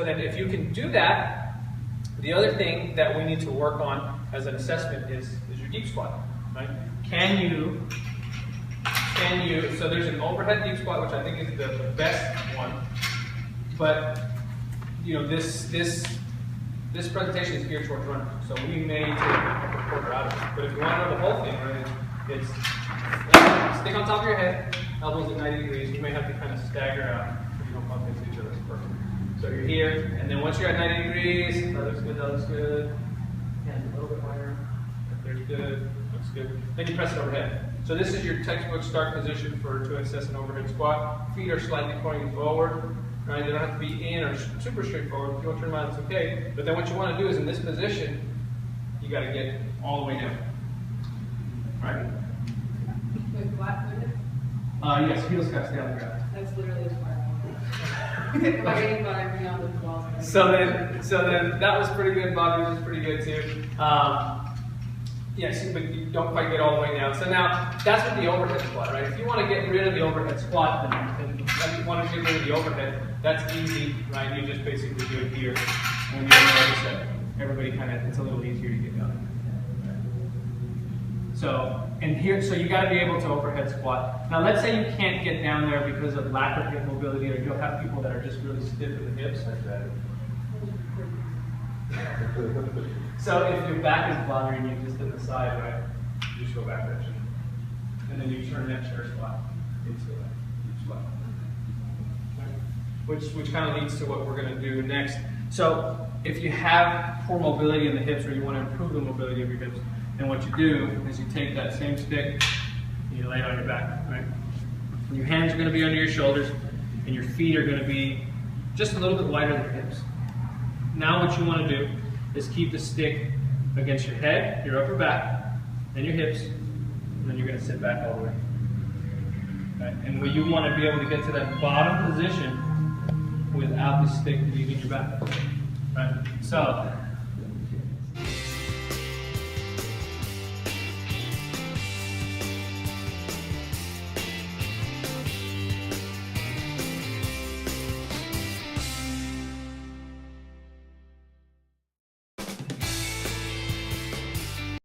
So then if you can do that, the other thing that we need to work on as an assessment is your deep squat, right? Can you, so there's an overhead deep squat, which I think is the best one, but you know, this presentation is geared towards running, so we may take a quarter out of it. But if you want to know the whole thing, right, it's stick on top of your head, elbows at 90 degrees. You may have to kind of stagger out so you don't bump into each other. That's perfect. So you're here, and then once you're at 90 degrees, that looks good, that looks good. Hands a little bit wider. There's good, looks good. Then you press it overhead. So this is your textbook start position to assess an overhead squat. Feet are slightly pointing forward. Right? They don't have to be in or super straightforward. If you want to turn around, it's okay. But then what you want to do is in this position, you got to get all the way down. Right? With flat-footed? Yes, heels got to stay on the ground. That's literally the part I want. If I get I bring out the balls. So then that was pretty good. Bobby was pretty good too. Yes, but you don't quite get all the way down. So now that's with the overhead squat, right? If you want to get rid of the overhead squat, then if you want to get rid of the overhead, that's easy, right? You just basically do it here. And you notice that everybody kind of, it's a little easier to get done. So, and here, so you got to be able to overhead squat. Now let's say you can't get down there because of lack of hip mobility, or you'll have people that are just really stiff in the hips like that. So if your back is bothering you just in the side, right, you just go back that chair. And then you turn that chair squat into a deep squat. Which kind of leads to what we're going to do next. So if you have poor mobility in the hips, or you want to improve the mobility of your hips, then what you do is you take that same stick and you lay it on your back, right? And your hands are going to be under your shoulders, and your feet are going to be just a little bit wider than your hips. Now what you want to do is keep the stick against your head, your upper back, and your hips, and then you're going to sit back all the way. Right? And you want to be able to get to that bottom position without the stick leaving your back. Right? So